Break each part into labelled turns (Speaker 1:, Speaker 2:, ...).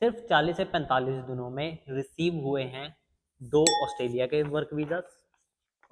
Speaker 1: सिर्फ 40 से 45 दिनों में रिसीव हुए हैं 2 ऑस्ट्रेलिया के वर्क वीज़ास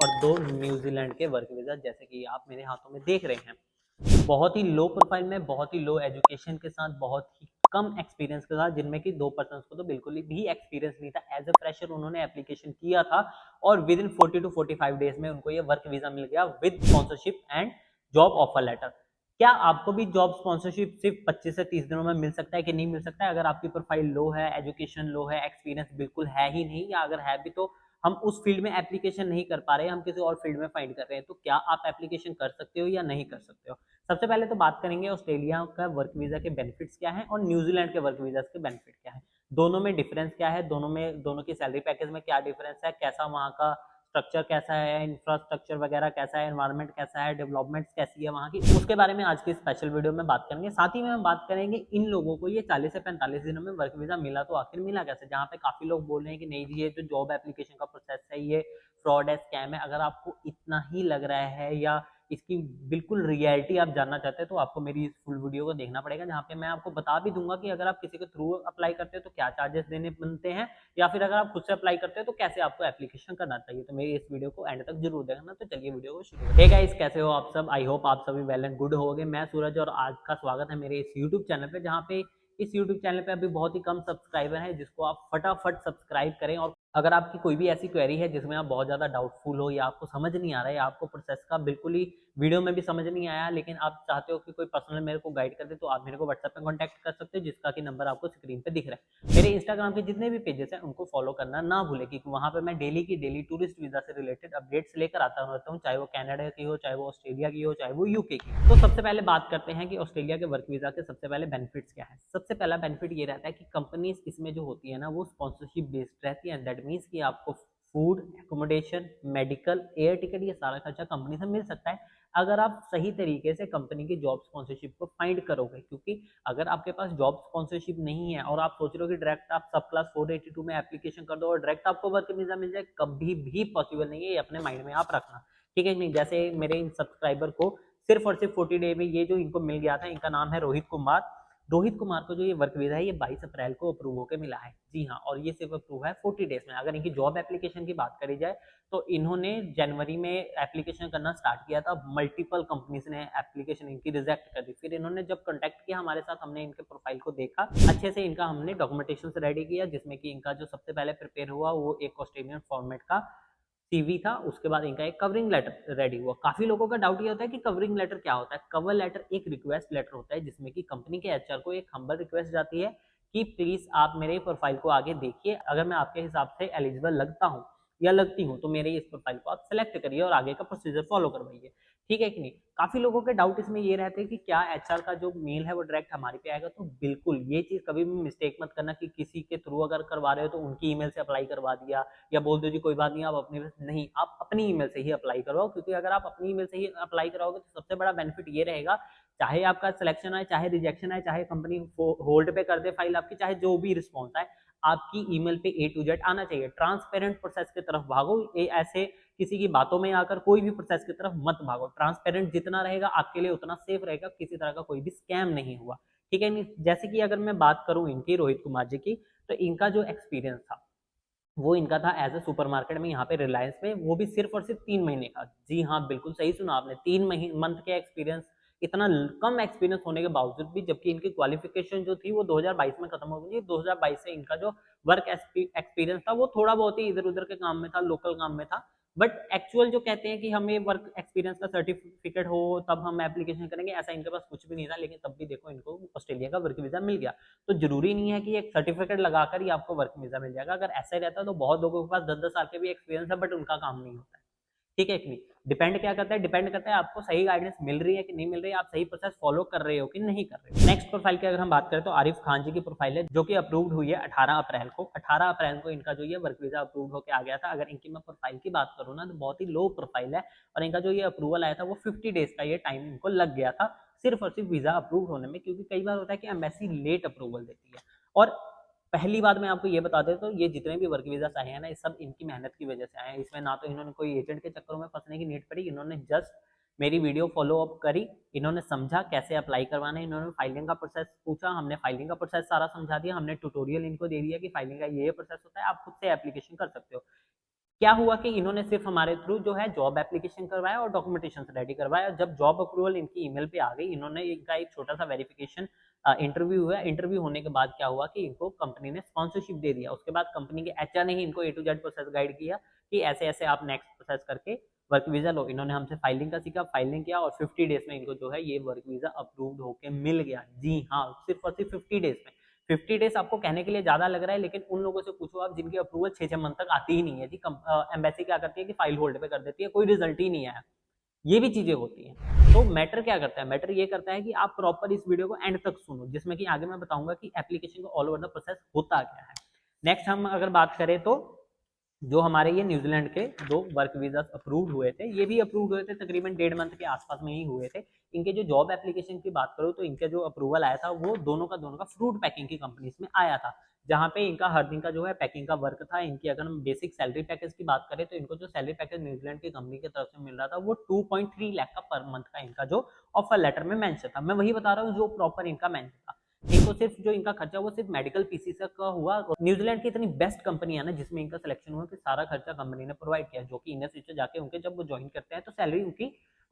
Speaker 1: और 2 न्यूजीलैंड के वर्क वीज़ा, जैसे कि आप मेरे हाथों में देख रहे हैं। बहुत ही लो प्रोफाइल में, बहुत ही लो एजुकेशन के साथ, बहुत ही कम एक्सपीरियंस के साथ, जिनमें कि 2 पर्सन्स को तो बिल्कुल भी एक्सपीरियंस नहीं था। एज ए फ्रेशर उन्होंने एप्लीकेशन किया था और विद इन 40 टू 45 डेज में उनको ये वर्क वीज़ा मिल गया with sponsorship and job offer letter. क्या आपको भी जॉब स्पॉन्सरशिप सिर्फ 25 से 30 दिनों में मिल सकता है कि नहीं मिल सकता है? अगर आपकी प्रोफाइल लो है, एजुकेशन लो है, एक्सपीरियंस बिल्कुल है ही नहीं, या अगर है भी तो हम उस फील्ड में एप्लीकेशन नहीं कर पा रहे हैं, हम किसी और फील्ड में फाइंड कर रहे हैं, तो क्या आप एप्लीकेशन कर सकते हो या नहीं कर सकते हो? सबसे पहले तो बात करेंगे ऑस्ट्रेलिया का वर्क वीज़ा के बेनिफिट्स क्या हैं और न्यूजीलैंड के वर्क वीज़ा के बेनिफिट क्या हैं। दोनों में डिफरेंस क्या है, दोनों की सैलरी पैकेज में क्या डिफरेंस है, कैसा वहाँ का स्ट्रक्चर कैसा है, इंफ्रास्ट्रक्चर वगैरह कैसा है, एनवायरनमेंट कैसा है, डेवलपमेंट कैसी है वहाँ की, उसके बारे में आज की स्पेशल वीडियो में बात करेंगे। साथ ही में हम बात करेंगे इन लोगों को ये 40 से 45 दिनों में वर्क वीज़ा मिला तो आखिर मिला कैसे, जहाँ पे काफ़ी लोग बोल रहे हैं कि नहीं जी ये जो जॉब एप्लीकेशन का प्रोसेस है ये फ्रॉड है, स्कैम है। अगर आपको इतना ही लग रहा है या इसकी बिल्कुल रियलिटी आप जानना चाहते हैं तो आपको मेरी इस फुल वीडियो को देखना पड़ेगा, जहाँ पे मैं आपको बता भी दूंगा कि अगर आप किसी के थ्रू अप्लाई करते हो तो क्या चार्जेस देने बनते हैं, या फिर अगर आप खुद से अप्लाई करते हो तो कैसे आपको एप्लीकेशन करना चाहिए। तो मेरी इस वीडियो को एंड तक जरूर देखना। तो चलिए वीडियो को शुरू करते हैं। हे गाइस, कैसे हो आप सब? आई होप आप सभी वेल एंड गुड होगे। मैं सूरज और आज का स्वागत है मेरे इस यूट्यूब चैनल पे, जहाँ पे इस यूट्यूब चैनल पे अभी बहुत ही कम सब्सक्राइबर हैं, जिसको आप फटाफट सब्सक्राइब करें। और अगर आपकी कोई भी ऐसी क्वेरी है जिसमें आप बहुत ज़्यादा डाउटफुल हो, या आपको समझ नहीं आ रहा है, या आपको प्रोसेस का बिल्कुल ही वीडियो में भी समझ नहीं आया, लेकिन आप चाहते हो कि कोई पर्सनल मेरे को गाइड कर दे, तो आप मेरे को व्हाट्सएप पे कांटेक्ट कर सकते हो, जिसका कि नंबर आपको स्क्रीन पे दिख रहा है। मेरे इंस्टाग्राम के जितने भी पेजेस हैं उनको फॉलो करना ना भूलें, क्योंकि वहाँ पे मैं डेली की डेली टूरिस्ट वीज़ा से रिलेटेड अपडेट्स लेकर आता रहता हूँ, चाहे वो कनाडा की हो, चाहे वो ऑस्ट्रेलिया की हो, चाहे वो यूके की। तो सबसे पहले बात करते हैं कि ऑस्ट्रेलिया के वर्क वीज़ा के सबसे पहले बेनिफिट्स क्या है। सबसे पहला बेनिफिट ये रहता है कि कंपनीज इसमें जो होती है ना वो स्पॉन्सरशिप बेस्ड रहती है। दैट मीन्स कि आपको food, accommodation, medical, air ticket, ये सारा खर्चा कंपनी से मिल सकता है अगर आप सही तरीके से कंपनी की जॉब स्पॉन्सरशिप को फाइंड करोगे। क्योंकि अगर आपके पास जॉब स्पॉन्सरशिप नहीं है और आप सोच रहे हो कि डायरेक्ट आप सब क्लास 482 में एप्लीकेशन कर दो और डायरेक्ट आपको वर्क वीजा मिल जाए, कभी भी पॉसिबल नहीं है। ये अपने माइंड में आप रखना, ठीक है नहीं? जैसे मेरे इन सब्सक्राइबर को सिर्फ और सिर्फ 40 डे में ये जो इनको मिल गया था, इनका नाम है रोहित कुमार। रोहित कुमार को जो ये वर्क वीजा है ये 22 अप्रैल को अप्रूव होकर मिला है। जी हाँ, और ये सिर्फ अप्रूव है 40 डेज में। अगर इनकी जॉब एप्लीकेशन की बात करी जाए तो इन्होंने जनवरी में एप्लीकेशन करना स्टार्ट किया था। मल्टीपल कंपनीज ने एप्लीकेशन इनकी रिजेक्ट कर दी। फिर इन्होंने जब कांटेक्ट किया हमारे साथ, हमने इनके प्रोफाइल को देखा अच्छे से, इनका हमने डॉक्यूमेंटेशन रेडी किया, जिसमें कि इनका जो सबसे पहले प्रिपेयर हुआ वो एक ऑस्ट्रेलियन फॉर्मेट का सीवी था। उसके बाद इनका एक कवरिंग लेटर रेडी हुआ। काफी लोगों का डाउट ये होता है कि कवरिंग लेटर क्या होता है। कवर लेटर एक रिक्वेस्ट लेटर होता है, जिसमें कि कंपनी के एचआर को एक हम्बल रिक्वेस्ट जाती है कि प्लीज आप मेरे प्रोफाइल को आगे देखिए, अगर मैं आपके हिसाब से एलिजिबल लगता हूँ या लगती हूँ तो मेरे इस प्रोफाइल को आप सेलेक्ट करिए और आगे का प्रोसीजर फॉलो करवाइए। ठीक है कि नहीं? काफी लोगों के डाउट इसमें ये रहते हैं कि क्या एचआर का जो मेल है वो डायरेक्ट हमारे पे आएगा। तो बिल्कुल ये चीज कभी भी मिस्टेक मत करना कि किसी के थ्रू अगर करवा रहे हो तो उनकी ईमेल से अप्लाई करवा दिया, या बोल दो जी कोई बात नहीं आप अपनी नहीं, आप अपनी ईमेल से ही अप्लाई करवाओ। क्योंकि अगर आप अपनी ईमेल से ही अप्लाई कराओगे तो सबसे बड़ा बेनिफिट ये रहेगा, चाहे आपका सिलेक्शन आए, चाहे रिजेक्शन आए, चाहे कंपनी होल्ड पे कर दे फाइल आपकी, चाहे जो भी रिस्पॉन्स आए, आपकी ईमेल पे ए टू जेड आना चाहिए। ट्रांसपेरेंट प्रोसेस की तरफ भागो, ऐसे किसी की बातों में आकर कोई भी प्रोसेस की तरफ मत भागो। ट्रांसपेरेंट जितना रहेगा आपके लिए उतना सेफ रहेगा, किसी तरह का कोई भी स्कैम नहीं हुआ। ठीक है नहीं? जैसे कि अगर मैं बात करूं इनकी, रोहित कुमार जी की, तो इनका जो एक्सपीरियंस था वो इनका था एज ए सुपरमार्केट में, यहाँ पे रिलायंस में, वो भी सिर्फ और सिर्फ 3 महीने का। जी हाँ, बिल्कुल सही सुना आपने, 3 मंथ के एक्सपीरियंस। इतना कम एक्सपीरियंस होने के बावजूद भी, जबकि इनकी क्वालिफिकेशन जो थी वो 2022 में खत्म हो गई। 2022 से इनका जो वर्क एक्सपीरियंस था वो थोड़ा बहुत ही इधर उधर के काम में था, लोकल काम में था। बट एक्चुअल जो कहते हैं कि हमें वर्क एक्सपीरियंस का सर्टिफिकेट हो तब हम एप्लीकेशन करेंगे, ऐसा इनके पास कुछ भी नहीं था। लेकिन तब भी देखो इनको ऑस्ट्रेलिया का वर्क वीजा मिल गया। तो जरूरी नहीं है कि एक सर्टिफिकेट लगाकर ही आपको वर्क वीजा मिल जाएगा। अगर ऐसा ही रहता तो बहुत लोगों के पास 10-10 साल के भी एक्सपीरियंस है बट उनका काम नहीं होता है। ठीक है कि नहीं? डिपेंड क्या करता है? डिपेंड करता है आपको सही गाइडेंस मिल रही है कि नहीं मिल रही है, आप सही प्रोसेस फॉलो कर रहे हो कि नहीं कर रहे हो। नेक्स्ट प्रोफाइल की अगर हम बात करें तो आरिफ खान जी की प्रोफाइल है, जो कि अप्रूव्ड हुई है 18 अप्रैल को। 18 अप्रैल को इनका जो ये वर्क वीजा अप्रूव होकर आ गया था। अगर इनकी मैं प्रोफाइल की बात करूँ ना तो बहुत ही लो प्रोफाइल है, और इनका जो ये अप्रूवल आया था वो 50 डेज का ये टाइम इनको लग गया था, सिर्फ और सिर्फ वीजा अप्रूव होने में। क्योंकि कई बार होता है कि एम्बेसी लेट अप्रूवल देती है। और पहली बात मैं आपको ये बता देता हूँ, ये जितने भी वर्क वीजा आए हैं ना, ये सब इनकी मेहनत की वजह से आए हैं। इसमें ना तो इन्होंने कोई एजेंट के चक्करों में फंसने की नीड पड़ी, इन्होंने जस्ट मेरी वीडियो फॉलो अप करी, इन्होंने समझा कैसे अप्लाई करवाना है, इन्होंने फाइलिंग का प्रोसेस पूछा, हमने फाइलिंग का प्रोसेस सारा समझा दिया, हमने ट्यूटोरियल इनको दे दिया कि फाइलिंग का ये प्रोसेस होता है, आप खुद से एप्लीकेशन कर सकते हो। क्या हुआ कि इन्होंने सिर्फ हमारे थ्रू जो है जॉब एप्लीकेशन करवाया और डॉक्यूमेंटेशन रेडी करवाया। जब जॉब अप्रूवल इनकी ईमेल पे आ गई, इन्होंने इनका एक छोटा सा वेरिफिकेशन इंटरव्यू हुआ। इंटरव्यू होने के बाद क्या हुआ कि इनको कंपनी ने स्पॉन्सरशिप दे दिया। उसके बाद कंपनी के एचआर ने ही इनको ए टू जेड प्रोसेस गाइड किया कि ऐसे ऐसे आप नेक्स्ट प्रोसेस करके वर्क वीजा लो। इन्होंने हमसे फाइलिंग का सीखा, फाइलिंग किया और 50 डेज में इनको जो है ये वर्क वीजा अप्रूव्ड होकर मिल गया। जी हाँ, सिर्फ और सिर्फ 50 डेज में। 50 डेज आपको कहने के लिए ज्यादा लग रहा है, लेकिन उन लोगों से पूछो आप जिनकी अप्रूवल 6 मंथ तक आती ही नहीं है जी। एम्बेसी क्या करती है कि फाइल होल्ड पे कर देती है, कोई रिजल्ट ही नहीं आया। ये भी चीजें होती हैं। तो मैटर क्या करता है, मैटर ये करता है कि आप प्रॉपर इस वीडियो को एंड तक सुनो, जिसमें कि आगे मैं बताऊंगा कि एप्लीकेशन का ऑल ओवर द प्रोसेस होता क्या है। नेक्स्ट हम अगर बात करें तो जो हमारे ये न्यूजीलैंड के 2 वर्क वीजा अप्रूव्ड हुए थे, ये भी अप्रूव्ड हुए थे तकरीबन 1.5 मंथ के आसपास में ही हुए थे। इनके जो जॉब एप्लीकेशन की बात करो तो इनका जो अप्रूवल आया था वो दोनों का फ्रूट पैकिंग की कंपनीज में आया था, जहाँ पे इनका हर दिन का जो है पैकिंग का वर्क था। इनकी अगर हम बेसिक सैलरी पैकेज की बात करें तो इनको जो सैलरी पैकेज न्यूजीलैंड की कंपनी की तरफ से मिल रहा था वो 2.3 लाख का पर मंथ का इनका जो ऑफर लेटर में मेंशन था। मैं वही बता रहा हूँ जो प्रॉपर इनका मेंशन था। इनको सिर्फ जो इनका खर्चा वो सिर्फ मेडिकल पीसी तक का हुआ। न्यूजीलैंड की इतनी बेस्ट कंपनी है ना जिसमें इनका सिलेक्शन हुआ कि सारा खर्चा कंपनी ने प्रोवाइड किया, जो कि इन फ्यूचर जाके उनके जब वो ज्वाइन करते हैं तो सैलरी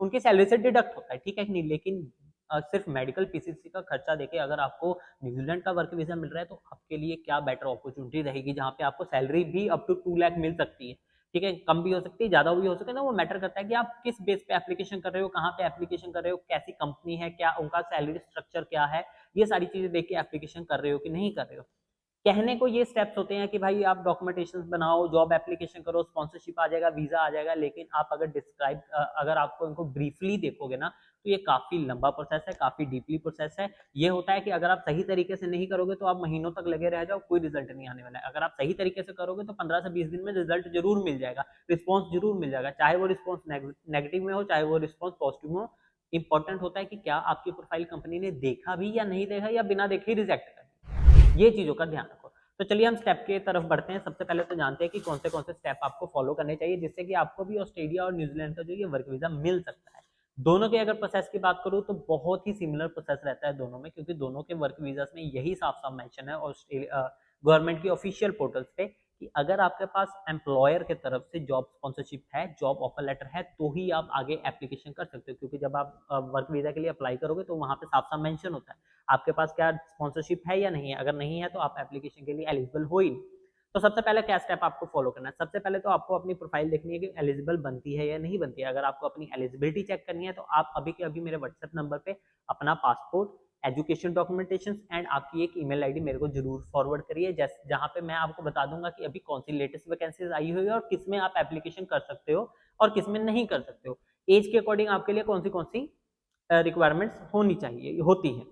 Speaker 1: उनकी सैलरी से डिडक्ट होता है, ठीक है कि नहीं। लेकिन सिर्फ मेडिकल पीसीसी का खर्चा देके अगर आपको न्यूजीलैंड का वर्क वीजा मिल रहा है तो आपके लिए क्या बेटर अपॉर्चुनिटी रहेगी, जहाँ पे आपको सैलरी भी अप टू 2 लाख मिल सकती है, ठीक है। कम भी हो सकती है, ज्यादा भी हो सकती है ना, वो मैटर करता है कि आप किस बेस पे एप्लीकेशन कर रहे हो, कहाँ पे एप्लीकेशन कर रहे हो, कैसी कंपनी है, क्या उनका सैलरी स्ट्रक्चर क्या है, ये सारी चीजें देख के एप्लीकेशन कर रहे हो कि नहीं कर रहे हो। कहने को ये स्टेप्स होते हैं कि भाई आप डॉक्यूमेंटेशन बनाओ, जॉब एप्लीकेशन करो, स्पॉन्सरशिप आ जाएगा, वीजा आ जाएगा, लेकिन आप अगर आपको इनको ब्रीफली देखोगे ना तो ये काफी लंबा प्रोसेस है, काफी डीपली प्रोसेस है। ये होता है कि अगर आप सही तरीके से नहीं करोगे तो आप महीनों तक लगे रह जाओ, कोई रिजल्ट नहीं आने वाला है। अगर आप सही तरीके से करोगे तो 15 से 20 दिन में रिजल्ट जरूर मिल जाएगा, रिस्पॉन्स जरूर मिल जाएगा, चाहे वो रिस्पॉन्स नेगेटिव में हो चाहे वो रिस्पॉन्स पॉजिटिव में हो। इंपॉर्टेंट होता है कि क्या आपकी प्रोफाइल कंपनी ने देखा भी या नहीं देखा, या बिना देखे रिजेक्ट कर दिया, ये चीजों का ध्यान रखो। तो चलिए हम स्टेप की तरफ बढ़ते हैं। सबसे पहले तो जानते हैं कि कौन से स्टेप आपको फॉलो करने चाहिए जिससे कि आपको भी ऑस्ट्रेलिया और न्यूजीलैंड का जो ये वर्क वीजा मिल सकता है। दोनों के अगर प्रोसेस की बात करूं तो बहुत ही सिमिलर प्रोसेस रहता है दोनों में, क्योंकि दोनों के वर्क वीजा में यही साफ साफ मेंशन है ऑस्ट्रेलिया गवर्नमेंट की ऑफिशियल पोर्टल्स पे कि अगर आपके पास एम्प्लॉयर के तरफ से जॉब स्पॉन्सरशिप है, जॉब ऑफर लेटर है, तो ही आप आगे एप्लीकेशन कर सकते हो। क्योंकि जब आप वर्क वीजा के लिए अप्लाई करोगे तो वहां पे साफ साफ मेंशन होता है आपके पास क्या स्पॉन्सरशिप है या नहीं है। अगर नहीं है तो आप एप्लीकेशन के लिए एलिजिबल हो ही नहीं। तो सबसे पहले क्या स्टेप आपको फॉलो करना है, सबसे पहले तो आपको अपनी प्रोफाइल देखनी है कि एलिजिबल बनती है या नहीं बनती है। अगर आपको अपनी एलिजिबिलिटी चेक करनी है तो आप अभी के अभी मेरे व्हाट्सएप नंबर पे अपना पासपोर्ट, एजुकेशन डॉक्यूमेंटेशन एंड आपकी एक ईमेल आईडी मेरे को जरूर फॉरवर्ड करिए, जहां पे मैं आपको बता दूंगा कि अभी कौन सी लेटेस्ट वैकेंसीज आई हुई है और किसमें आप एप्लीकेशन कर सकते हो और किसमें नहीं कर सकते हो। एज के अकॉर्डिंग आपके लिए कौन सी रिक्वायरमेंट्स होनी चाहिए होती है,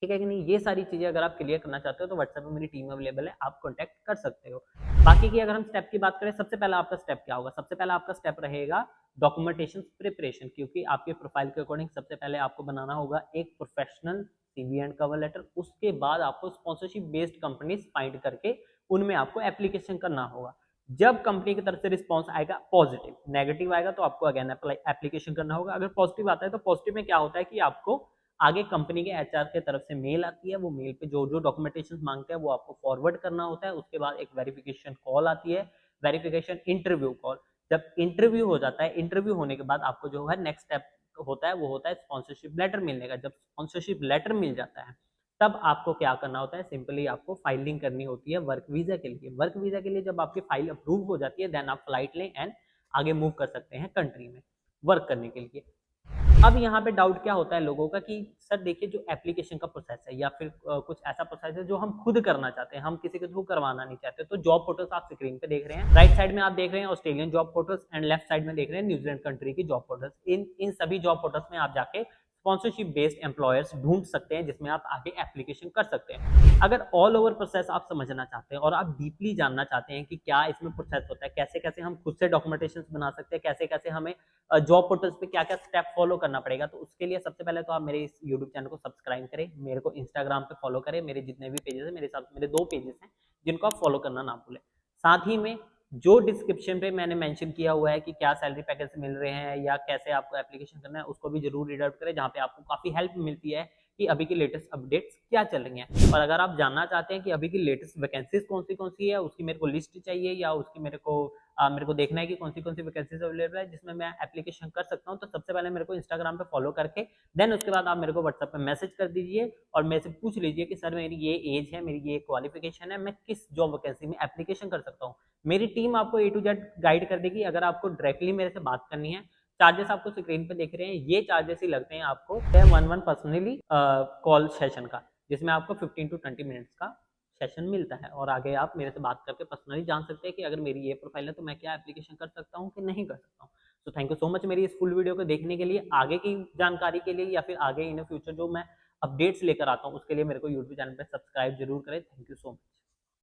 Speaker 1: ठीक है कि नहीं। ये सारी चीजें अगर आप क्लियर करना चाहते हो तो व्हाट्सएप में मेरी टीम अवेलेबल है, आप कॉन्टैक्ट कर सकते हो। बाकी की अगर हम स्टेप की बात करें, सबसे पहला आपका स्टेप क्या होगा, सबसे पहला आपका स्टेप रहेगा डॉक्यूमेंटेशन प्रिपरेशन। क्योंकि आपके प्रोफाइल के अकॉर्डिंग सबसे पहले आपको बनाना होगा एक professional CV and cover letter. उसके बाद आपको स्पॉन्सरशिप बेस्ड कंपनीज फाइंड करके उनमें आपको एप्लीकेशन करना होगा। जब कंपनी की तरफ से रिस्पॉन्स आएगा पॉजिटिव, नेगेटिव आएगा तो आपको अगेन एप्लीकेशन करना होगा। अगर पॉजिटिव आता है तो पॉजिटिव में क्या होता है कि आपको आगे कंपनी के एचआर के तरफ से मेल आती है, वो मेल पे जो जो डॉक्यूमेंटेशन मांगते हैं वो आपको फॉरवर्ड करना होता है। उसके बाद एक वेरिफिकेशन कॉल आती है, वेरिफिकेशन इंटरव्यू कॉल। जब इंटरव्यू हो जाता है, इंटरव्यू होने के बाद आपको जो है नेक्स्ट स्टेप होता है वो होता है स्पॉन्सरशिप लेटर मिलने का। जब स्पॉन्सरशिप लेटर मिल जाता है तब आपको क्या करना होता है, सिंपली आपको फाइलिंग करनी होती है वर्क वीजा के लिए। वर्क वीजा के लिए जब आपकी फाइल अप्रूव हो जाती है देन आप फ्लाइट लें एंड आगे मूव कर सकते हैं कंट्री में वर्क करने के लिए। अब यहाँ पे डाउट क्या होता है लोगों का कि सर देखिए जो एप्लीकेशन का प्रोसेस है या फिर कुछ ऐसा प्रोसेस है जो हम खुद करना चाहते हैं, हम किसी के थ्रू करवाना नहीं चाहते। तो जॉब पोर्टल्स आप स्क्रीन पे देख रहे हैं, राइट साइड में आप देख रहे हैं Australian job portals and left side में देख रहे हैं न्यूजीलैंड कंट्री की जॉब पोर्टल्स। इन सभी जॉब पोर्टल्स में आप जाके स्पॉन्सरशिप बेस्ड एम्प्लॉयर्स ढूंढ सकते हैं जिसमें आप आगे एप्लीकेशन कर सकते हैं। अगर ऑल ओवर प्रोसेस आप समझना चाहते हैं और आप डीपली जानना चाहते हैं कि क्या इसमें प्रोसेस होता है, कैसे कैसे हम खुद से डॉक्यूमेंटेशन बना सकते हैं, कैसे कैसे हमें जॉब पोर्टल्स पे क्या क्या स्टेप फॉलो करना पड़ेगा, तो उसके लिए सबसे पहले तो आप मेरे इस यूट्यूब चैनल को सब्सक्राइब करें, मेरे को इंस्टाग्राम पे फॉलो करें। मेरे जितने भी पेजेस हैं मेरे 2 पेजेस हैं जिनको आप फॉलो करना ना भूलें। साथ ही में जो डिस्क्रिप्शन पे मैंने मेंशन किया हुआ है कि क्या सैलरी पैकेज मिल रहे हैं या कैसे आपको एप्लीकेशन करना है, उसको भी जरूर रीड आउट करें, जहाँ पे आपको काफ़ी हेल्प मिलती है कि अभी की लेटेस्ट अपडेट्स क्या चल रही हैं। और अगर आप जानना चाहते हैं कि अभी की लेटेस्ट वैकेंसीज कौन सी है, उसकी मेरे को लिस्ट चाहिए या उसकी मेरे को देखना है कि कौन सी वैकेंसीज अवेलेबल है जिसमें मैं एप्लीकेशन कर सकता हूँ, तो सबसे पहले मेरे को इंस्टाग्राम पे फॉलो करके देन उसके बाद आप मेरे को व्हाट्सएप पे मैसेज कर दीजिए और मेरे से पूछ लीजिए कि सर मेरी ये एज है, मेरी ये क्वालिफिकेशन है, मैं किस जॉब वैकेंसी में एप्लीकेशन कर सकता हूँ। मेरी टीम आपको A to Z गाइड कर देगी। अगर आपको डायरेक्टली मेरे से बात करनी है, चार्जेस आपको स्क्रीन पे दिख रहे हैं, ये चार्जेस ही लगते हैं आपको 1-1 पर्सनली कॉल सेशन का, जिसमें आपको 15 to 20 मिनट्स का सेशन मिलता है और आगे आप मेरे से बात करके पर्सनली जान सकते हैं कि अगर मेरी ये प्रोफाइल है तो मैं क्या एप्लीकेशन कर सकता हूँ कि नहीं कर सकता हूँ। तो थैंक यू सो मच मेरी इस फुल वीडियो को देखने के लिए। आगे की जानकारी के लिए या फिर आगे इन फ्यूचर जो मैं अपडेट्स लेकर आता हूँ उसके लिए मेरे को यूट्यूब चैनल पर सब्सक्राइब जरूर करें। Thank you so much.